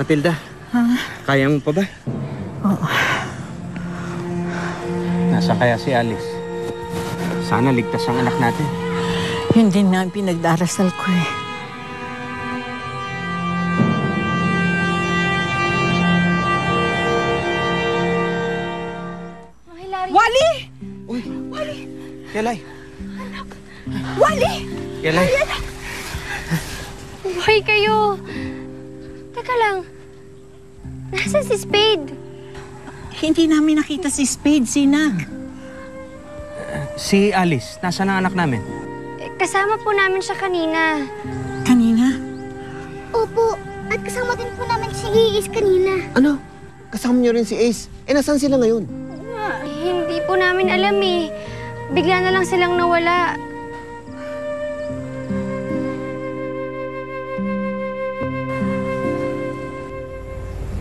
Matilda, kaya mo pa ba? Oo. Nasaan kaya si Alice? Sana ligtas ang anak natin. Yun din nga ang pinagdarasal ko eh. Wally! Uy! Wally! Kelay! Wally! Kelay! Buhay kayo! Teka lang. Nasaan si Spade? Hindi namin nakita si Spade, Sinag. Si Alice, nasaan ang anak namin? Kasama po namin siya kanina. Kanina? Opo. At kasama din po namin si Ace kanina. Ano? Kasama niyo rin si Ace. Nasaan sila ngayon? Hindi po namin alam eh. Bigla na lang silang nawala.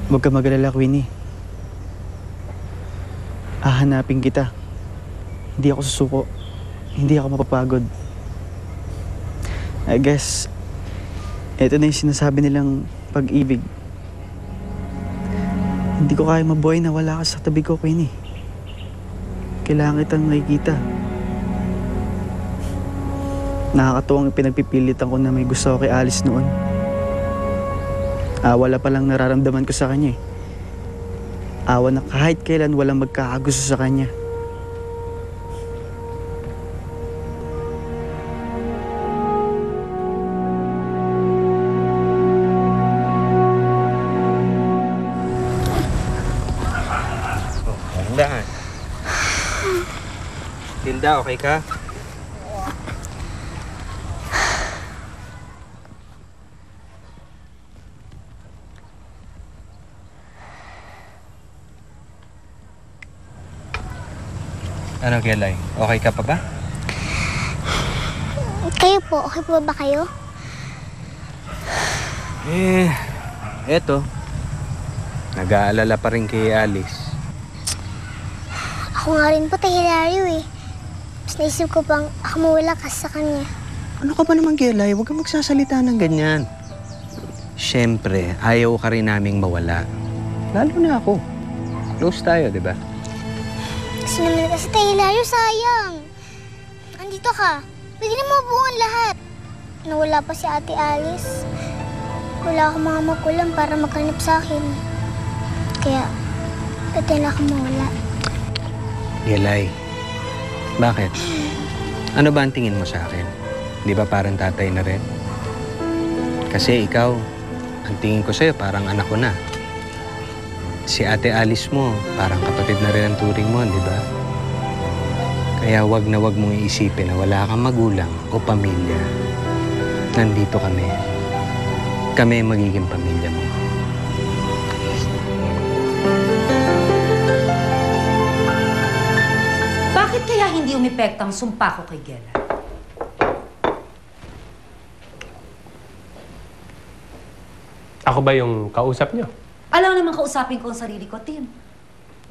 Huwag ka mag-alala, Queenie. Hahanapin kita. Hindi ako susuko. Hindi ako mapapagod. I guess, ito na yung sinasabi nilang pag-ibig. Hindi ko kaya mabuhay na wala ka sa tabi ko, Queenie. Kailangan kitang nakikita. Nakakatuwang pinagpipilitan ko na may gusto ko kay Alice noon. Wala palang nararamdaman ko sa kanya eh. Awa na kahit kailan walang magkakagusto sa kanya. Tandaan. Tilda, okay ka? Ano, Kelay? Okay ka pa ba? Kayo po, okay po ba kayo? Eto. Nag-aalala pa rin kay Alice. Ako nga rin po, Hilario eh. Mas naisip ko pang ako mawala kasi sa kanya. Ano ka ba naman, Kelay? Huwag kang magsasalita ng ganyan. Siyempre, ayaw ka rin naming mawala. Lalo na ako. Close tayo, di ba? Kasi naman kasi Hilario, sayang. Andito ka. Pwede na mabuuan lahat. Nawala pa si Ate Alice. Wala akong mga magulang para maghanap sa akin. Kaya, pwede na akong mawala. Kelay, bakit? Ano ba ang tingin mo sa akin? Di ba parang tatay na rin? Kasi ikaw, ang tingin ko sa'yo parang anak ko na. Si Ate Alice mo, parang kapatid na rin ang turing mo, di ba? Kaya wag na wag mong iisipin na wala kang magulang o pamilya. Nandito kami. Kami magiging pamilya mo. Bakit kaya hindi umepekto ang sumpa ko kay Gela? Ako ba yung kausap niyo? Alam naman kausapin ko ang sarili ko, Tim.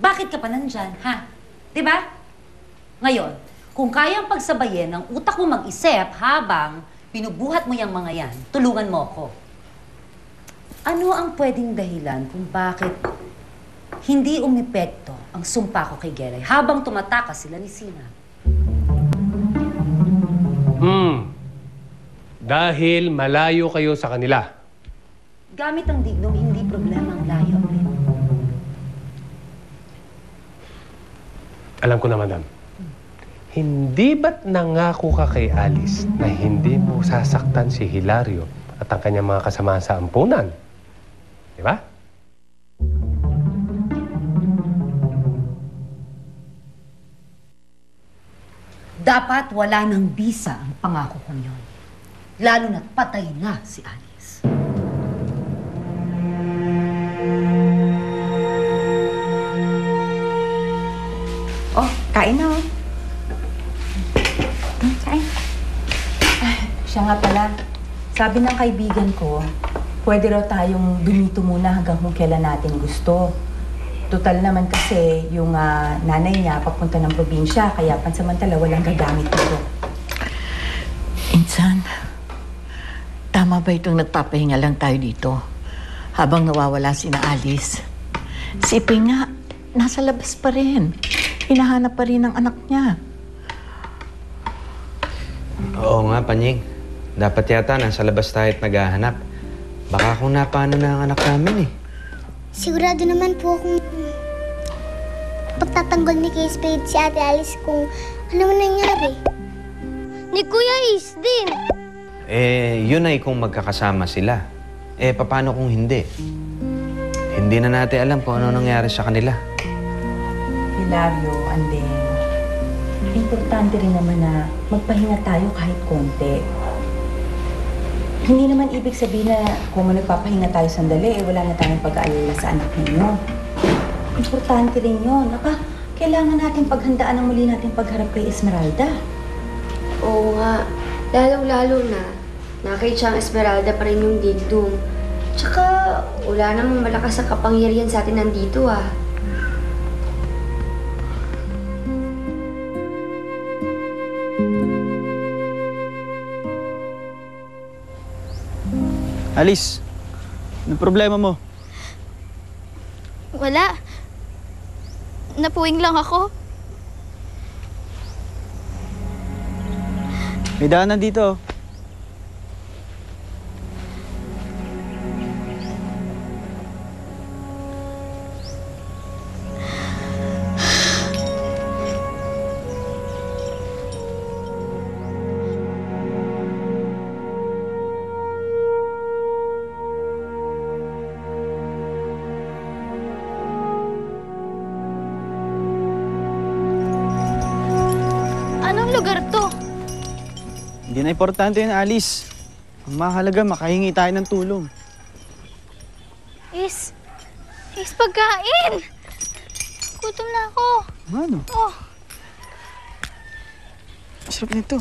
Bakit ka pa nandyan, ha? Diba? Ngayon, kung kayang pagsabayin ng utak mo mag-isip habang pinubuhat mo yung mga yan, tulungan mo ako. Ano ang pwedeng dahilan kung bakit hindi umepekto ang sumpa ko kay Gelay habang tumatakas sila ni Sina? Dahil malayo kayo sa kanila. Gamit ang dignom, hindi problema ang layo, Rin. Alam ko na, madam. Hindi ba't nangako ka kay Alice na hindi mo sasaktan si Hilario at ang kanyang mga kasama sa ampunan? Di ba? Dapat wala ng bisa ang pangako kong yun. Lalo na't patay na si Alice. Oh, kain na oh. Kain. Siya nga pala, sabi ng kaibigan ko, pwede raw tayong dumito muna hanggang kung kailan natin gusto. Total naman kasi yung nanay niya papunta ng probinsya, kaya pansamantala walang gagamit dito. Insan, tama ba itong nagpapahinga lang tayo dito? Habang nawawala si na Alice, si Iping nga, nasa labas pa rin. Hinahanap pa rin ang anak niya. Oo nga, Panying. Dapat yata nasa labas tayo at naghahanap. Baka kung napano na ang anak namin eh. Sigurado naman po akong pagtatanggol ni kay Spade si Ate Alice kung ano man nangyari. Ni Kuya Ace din. Yun ay kung magkakasama sila. Paano kung hindi? Hindi na natin alam kung ano nangyari sa kanila. Hilario, Andeng, importante rin naman na magpahinga tayo kahit konti. Hindi naman ibig sabihin na kung nagpapahinga tayo sandali, wala na tayong pag-aalala sa anak ninyo. Importante rin yun. Kailangan natin paghandaan ang muli natin pagharap kay Esmeralda. Oo nga. Lalong-lalo na, nakita siyang Esmeralda pa rin yung digdum. Tsaka, wala namang malakas na kapangyarihan sa atin nandito ah. Alice, anong problema mo? Wala. Napuwing lang ako. May daanan dito. Anong lugar to? Hindi na importante yun, Alice. Ang mahalaga, makahingi tayo ng tulong. Ace, pagkain! Gutom na ako. Ano? Oh. Sarap nito.